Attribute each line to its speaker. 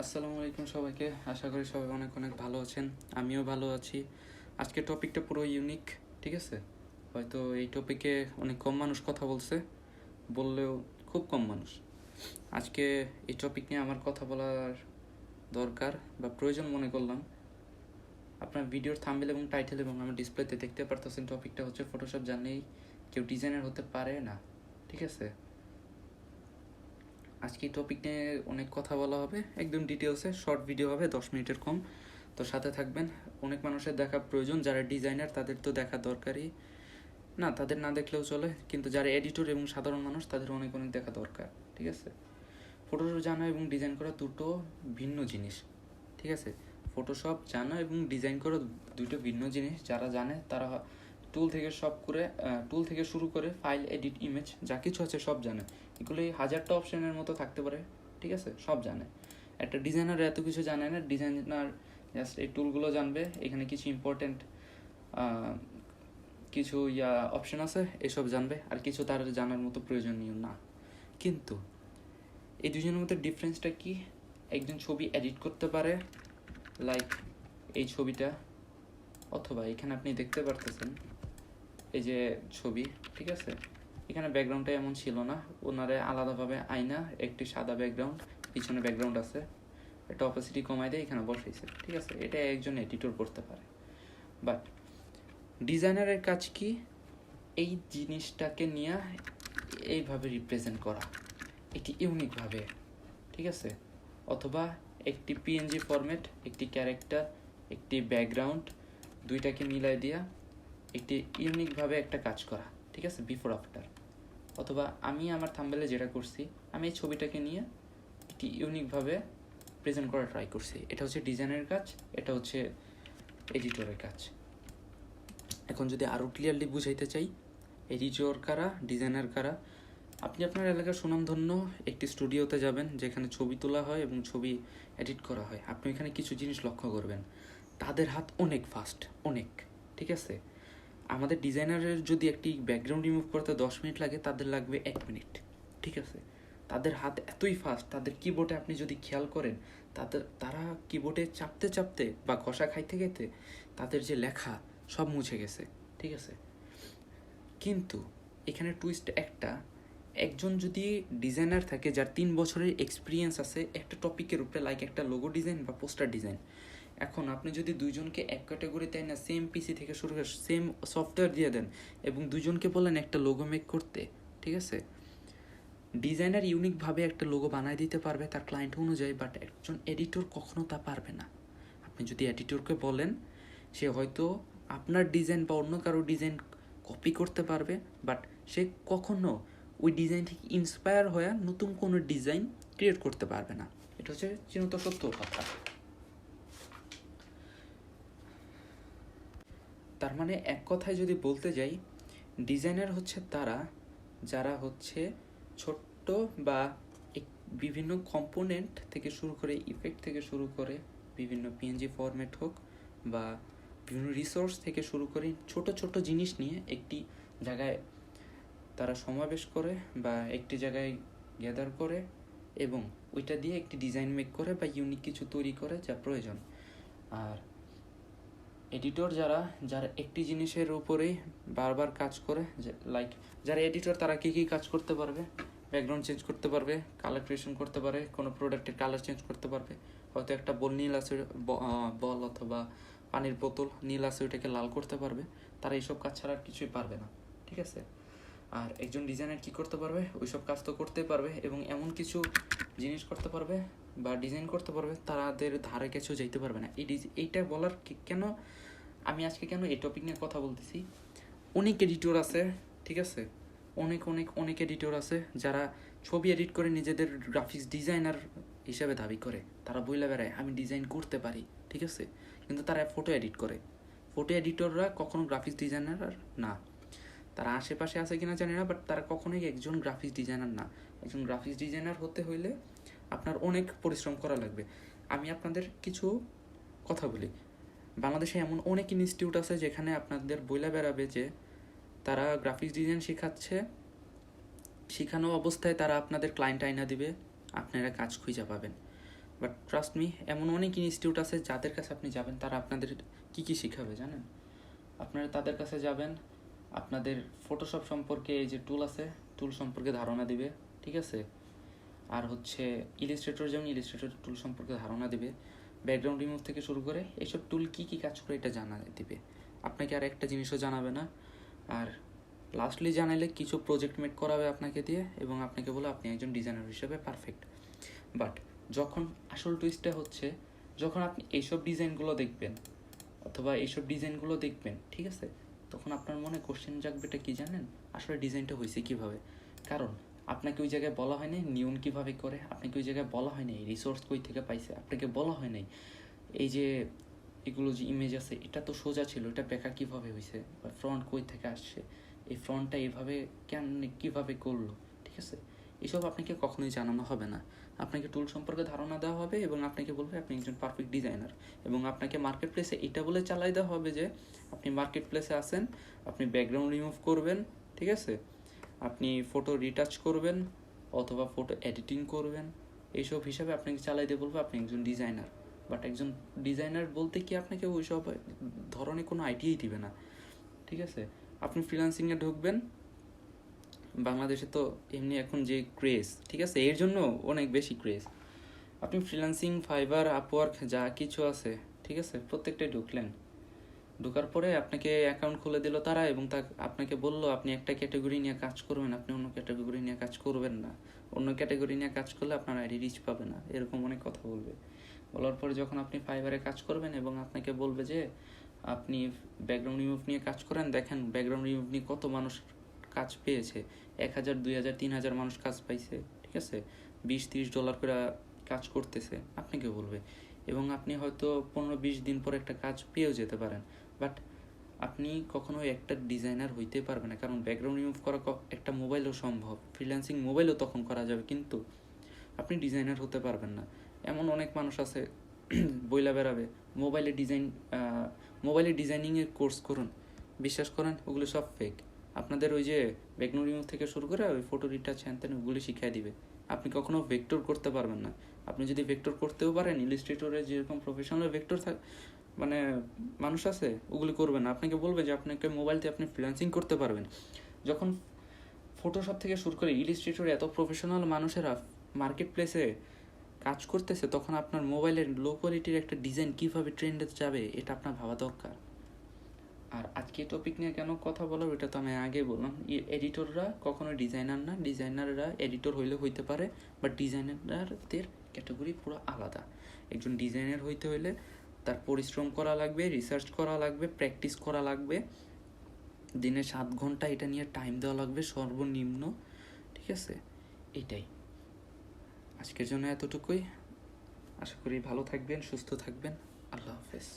Speaker 1: আসসালামু আলাইকুম সবাইকে। আশা করি সবাই অনেক অনেক ভালো আছেন, আমিও ভালো আছি। আজকের টপিকটা পুরো ইউনিক, ঠিক আছে? হয়তো এই টপিকে অনেক কম মানুষ কথা বললেও খুব কম মানুষ। আজকে এই টপিক নিয়ে আমার কথা বলার দরকার বা প্রয়োজন মনে করলাম। আপনার ভিডিওর থাম্বনেল এবং টাইটেল এবং আমার ডিসপ্লেতে দেখতে পারতেছেন, টপিকটা হচ্ছে ফটোশপ জানলেই কেউ ডিজাইনার হতে পারে না, ঠিক আছে? আজকে এই টপিক নিয়ে অনেক কথা বলা হবে, একদম ডিটেলসে। শর্ট ভিডিও হবে, 10 মিনিটের কম। তো সাথে থাকবেন। অনেক মানুষের দেখা প্রয়োজন, যারা ডিজাইনার তাদের তো দেখা দরকারই না, তাদের না দেখলেও চলে, কিন্তু যারা এডিটর এবং সাধারণ মানুষ তাদের অনেক অনেক দেখা দরকার, ঠিক আছে? ফটোশপ জানা এবং ডিজাইন করা দুটো ভিন্ন জিনিস, ঠিক আছে? ফটোশপ জানা এবং ডিজাইন করা দুটো ভিন্ন জিনিস। যারা জানে তারা টুল থেকে শুরু করে ফাইল, এডিট, ইমেজ যা কিছু আছে সব জানে। এগুলি হাজারটা অপশনের মতো থাকতে পারে, ঠিক আছে? সব জানে। একটা ডিজাইনার এত কিছু জানে না, ডিজাইনার জাস্ট এই টুলগুলো জানবে, এখানে কিছু ইম্পর্টেন্ট কিছু অপশন আছে এসব জানবে, আর কিছু তার জানার মতো প্রয়োজনীয় না। কিন্তু এই দুজনের মধ্যে ডিফারেন্সটা কি? একজন ছবি এডিট করতে পারে, লাইক এই ছবিটা, অথবা এখানে আপনি দেখতে পারতেছেন এই যে ছবি, ঠিক আছে? এখানে ব্যাকগ্রাউন্ডটা এমন ছিল না, ওনারে আলাদাভাবে আয়না, একটি সাদা ব্যাকগ্রাউন্ড, পিছনে ব্যাকগ্রাউন্ড আছে, একটা অপাসিটি কমাই দিয়ে এখানে বসাইছে, ঠিক আছে? এটা একজন এডিটর করতে পারে। বাট ডিজাইনারের কাজ কি? এই জিনিসটাকে নিয়ে এইভাবে রিপ্রেজেন্ট করা, একটি ইউনিকভাবে, ঠিক আছে? অথবা একটি পিএনজি ফরম্যাট, একটি ক্যারেক্টার, একটি ব্যাকগ্রাউন্ড, দুইটাকে মিলাই দিয়া একটি ইউনিকভাবে একটা কাজ করা, ঠিক আছে? Before after. অথবা আমি আমার থাম্বনেলে যেটা করছি, আমি এই ছবিটাকে নিয়ে একটি ইউনিকভাবে প্রেজেন্ট করার ট্রাই করছি। এটা হচ্ছে ডিজাইনের কাজ, এটা হচ্ছে এডিটরের কাজ। এখন যদি আরও ক্লিয়ারলি বুঝাইতে চাই, এডিটর কারা, ডিজাইনার কারা? আপনি আপনার এলাকার সুনামধন্য একটি স্টুডিওতে যাবেন যেখানে ছবি তোলা হয় এবং ছবি এডিট করা হয়। আপনি এখানে কিছু জিনিস লক্ষ্য করবেন, তাদের হাত অনেক ফাস্ট, অনেক, ঠিক আছে? আমাদের ডিজাইনারের যদি একটি ব্যাকগ্রাউন্ড রিমুভ করতে 10 মিনিট লাগে, তাদের লাগবে 1 মিনিট, ঠিক আছে? তাদের হাত এতই ফাস্ট, তাদের কিবোর্ডে আপনি যদি খেয়াল করেন, তারা কিবোর্ডে চাপতে চাপতে বা ঘষা খাইতে খাইতে তাদের যে লেখা সব মুছে গেছে, ঠিক আছে? কিন্তু এখানে টুইস্ট একটা, একজন যদি ডিজাইনার থাকে যার 3 বছরের এক্সপিরিয়েন্স আছে একটা টপিকের উপরে, লাইক একটা লোগো ডিজাইন বা পোস্টার ডিজাইন, এখন আপনি যদি দুইজনকে এক ক্যাটাগরিতে না সেম পিসি থেকে শুরু করে সেম সফটওয়্যার দিয়ে দেন এবং দুইজনকে বলেন একটা লোগো মেক করতে, ঠিক আছে? ডিজাইনার ইউনিকভাবে একটা লোগো বানায় দিতে পারবে তার ক্লায়েন্ট অনুযায়ী, বাট একজন এডিটর কখনো তা পারবে না। আপনি যদি এডিটরকে বলেন, সে হয়তো আপনার ডিজাইন বা অন্য কারো ডিজাইন কপি করতে পারবে, বাট সে কখনো ওই ডিজাইন থেকে ইন্সপায়ার হয়ে নতুন কোনো ডিজাইন ক্রিয়েট করতে পারবে না। এটা হচ্ছে চিরন্ত সত্য কথা। তার মানে এক কথায় যদি বলতে যাই, ডিজাইনার হচ্ছে তারা যারা হচ্ছে ছোট্ট বা বিভিন্ন কম্পোনেন্ট থেকে শুরু করে, ইফেক্ট থেকে শুরু করে, বিভিন্ন পিএনজি ফরম্যাট হোক বা বিভিন্ন রিসোর্স থেকে শুরু করে ছোট ছোট জিনিস নিয়ে একটি জায়গায় তারা সমাবেশ করে বা একটি জায়গায় গ্যাদার করে এবং ওইটা দিয়ে একটি ডিজাইন মেক করে বা ইউনিক কিছু তৈরি করে যা প্রয়োজন। আর এডিটর যারা একটি জিনিসের উপরেই বারবার কাজ করে, লাইক যারা এডিটর তারা কী কী কাজ করতে পারবে? ব্যাকগ্রাউন্ড চেঞ্জ করতে পারবে, কালার ক্রিয়েশন করতে পারে, কোনো প্রোডাক্টের কালার চেঞ্জ করতে পারবে। হয়তো একটা বল নীল আছে, বল অথবা পানির বোতল নীল আছে, ওইটাকে লাল করতে পারবে। তারা এইসব কাজ ছাড়া আর কিছুই পারবে না, ঠিক আছে? আর একজন ডিজাইনার কী করতে পারবে? ওইসব কাজ তো করতে পারবে এবং এমন কিছু জিনিস করতে পারবে বা ডিজাইন করতে পারবে তাদের ধারে কাছেও যাইতে পারবে না। এইটা বলার কেন আমি আজকে কেন এই টপিক নিয়ে কথা বলতেছি? অনেক এডিটর আছে, ঠিক আছে? অনেক এডিটর আছে যারা ছবি এডিট করে নিজেদের গ্রাফিক্স ডিজাইনার হিসাবে দাবি করে। তারা বইলা বেড়ায় আমি ডিজাইন করতে পারি, ঠিক আছে? কিন্তু তারা ফটো এডিট করে। ফটো এডিটররা কখনো গ্রাফিক্স ডিজাইনার না। তারা আশেপাশে আছে কিনা জানি না, বাট তারা কখনোই একজন গ্রাফিক্স ডিজাইনার না। একজন গ্রাফিক্স ডিজাইনার হতে হইলে আপনার অনেক পরিশ্রম করা লাগবে। আমি আপনাদের কিছু কথা বলি। বাংলাদেশে এমন অনেক ইনস্টিটিউট আছে যেখানে আপনাদের বইলা বেড়াবে যে তারা গ্রাফিক্স ডিজাইন শেখাচ্ছে, শেখানো অবস্থায় তারা আপনাদের ক্লায়েন্ট আইনা দিবে, আপনারা কাজ খুঁজে পাবেন। বাট ট্রাস্ট মি, এমন অনেক ইনস্টিটিউট আছে যাদের কাছে আপনি যাবেন, তারা আপনাদের কী কী শেখাবে জানেন? আপনারা তাদের কাছে যাবেন, আপনাদের ফটোশপ সম্পর্কে এই যে টুল আছে, টুল সম্পর্কে ধারণা দিবে, ঠিক আছে? আর হচ্ছে ইলিস্ট্রেটর, যেমন ইলিস্ট্রেটর টুল সম্পর্কে ধারণা দিবে, ব্যাকগ্রাউন্ড রিমুভ থেকে শুরু করে এইসব টুল কী কী কাজ করে এটা জানা দিবে। আপনাকে আর একটা জিনিসও জানাবে না। আর লাস্টলি জানাইলে কিছু প্রজেক্ট মেক করাবে আপনাকে দিয়ে, এবং আপনাকে বলে আপনি একজন ডিজাইনার হিসেবে পারফেক্ট। বাট যখন আসল টুইস্টটা হচ্ছে, যখন আপনি এইসব ডিজাইনগুলো দেখবেন অথবা এইসব ডিজাইনগুলো দেখবেন, ঠিক আছে, তখন আপনার মনে কোশ্চেন জাগবে, এটা কী জানেন? আসলে ডিজাইনটা হয়েছে কীভাবে? কারণ আপনাকে ওই জায়গায় বলা হয় নাই নিয়ন কীভাবে করে, আপনাকে ওই জায়গায় বলা হয় নাই রিসোর্স কই থেকে পাইছে, আপনাকে বলা হয় নাই এই যে এগুলো যে ইমেজ আছে এটা তো সোজা ছিল, এটা বেঁকা কীভাবে হয়েছে, বা ফ্রন্ট কই থেকে আসছে, এই ফ্রন্টটা এভাবে কেন কীভাবে করলো, ঠিক আছে? এসব আপনাকে কখনোই জানানো হবে না। আপনাকে টুল সম্পর্কে ধারণা দেওয়া হবে এবং আপনাকে বলবে আপনি একজন পারফেক্ট ডিজাইনার, এবং আপনাকে মার্কেট প্লেসে এটা বলে চালাই দেওয়া হবে যে আপনি মার্কেট প্লেসে আসেন, আপনি ব্যাকগ্রাউন্ড রিমুভ করবেন, ঠিক আছে, আপনি ফটো রিটাচ করবেন অথবা ফটো এডিটিং করবেন, এইসব হিসাবে আপনাকে চালাই দিয়ে বলবো আপনি একজন ডিজাইনার। বাট একজন ডিজাইনার বলতে কি আপনাকে ওই সব ধরনের কোনো আইডিয়াই দিবে না, ঠিক আছে? আপনি ফ্রিল্যান্সিংয়ে ঢুকবেন, বাংলাদেশে তো এমনি এখন যে ক্রেজ, ঠিক আছে, এর জন্য অনেক বেশি ক্রেজ। আপনি ফ্রিল্যান্সিং, ফাইবার, আপওয়ার্ক যা কিছু আছে, ঠিক আছে, প্রত্যেকটাই ঢুকলেন, ঢোকার পরে আপনাকে অ্যাকাউন্ট খুলে দিল তারা, এবং তা আপনাকে বলল আপনি একটা ক্যাটাগরি নিয়ে কাজ করবেন, আপনি অন্য ক্যাটাগরি নিয়ে কাজ করবেন না, অন্য ক্যাটাগরি নিয়ে কাজ করলে আপনার আইডি রিচ পাবে না, এরকম অনেক কথা বলবে। বলার পরে যখন আপনি ফাইবারে কাজ করবেন এবং আপনাকে বলবে যে আপনি ব্যাকগ্রাউন্ড রিমুভ নিয়ে কাজ করেন, দেখেন ব্যাকগ্রাউন্ড রিমুভ নিয়ে কত মানুষ কাজ পেয়েছে, 1,000, 2,000, 3,000 মানুষ কাজ পাইছে, ঠিক আছে, $20-30 করে কাজ করতেছে, আপনাকে বলবে। এবং আপনি হয়তো 15-20 দিন পর একটা কাজ পেয়েও যেতে পারেন, বাট আপনি কখনো একটা ডিজাইনার হইতে পারবেন না, কারণ ব্যাকগ্রাউন্ড রিমুভ করা একটা মোবাইলও সম্ভব, ফ্রিল্যান্সিং মোবাইলও তখন করা যাবে, কিন্তু আপনি ডিজাইনার হতে পারবেন না। এমন অনেক মানুষ আছে বইলা বেড়াবে মোবাইলে ডিজাইনিংয়ের কোর্স করুন, বিশ্বাস করেন ওগুলো সব ফেক। আপনাদের ওই যে ব্যাকগ্রাউন্ড রিমুভ থেকে শুরু করে ওই ফটো রিটাচ হ্যান ওগুলি শিখিয়ে দিবে, আপনি কখনো ভেক্টর করতে পারবেন না। আপনি যদি ভেক্টর করতেও পারেন, ইলিস্ট্রেটরে যেরকম প্রফেশনাল ভেক্টর মানে মানুষ আছে, ওগুলি করবেন না, আপনাকে বলবে যে আপনাকে মোবাইল দিয়ে আপনি ফ্রিল্যান্সিং করতে পারবেন। যখন ফটোশপ থেকে শুরু করে ইলিস্ট্রেটরে এত প্রফেশনাল মানুষেরা মার্কেট প্লেসে কাজ করতেছে, তখন আপনার মোবাইলের লো কোয়ালিটির একটা ডিজাইন কীভাবে ট্রেন্ডে যাবে এটা আপনার ভাবা দরকার। আর আজকে টপিক নিয়ে কেন কথা বলার, ওইটা তো আমি আগে বললাম, এডিটররা কখনো ডিজাইনার না, ডিজাইনাররা এডিটর হইলে হইতে পারে, বাট ডিজাইনারদের ক্যাটাগরি পুরো আলাদা। একজন ডিজাইনার হইতে হইলে তার পরিশ্রম করা লাগবে, রিসার্চ করা লাগবে, প্র্যাকটিস করা লাগবে, দিনে 7 ঘন্টা এটা নিয়ে টাইম দেওয়া লাগবে সর্বনিম্ন, ঠিক আছে? এটাই আজকের জন্য এতটুকুই। আশা করি ভালো থাকবেন, সুস্থ থাকবেন। আল্লাহ হাফেজ।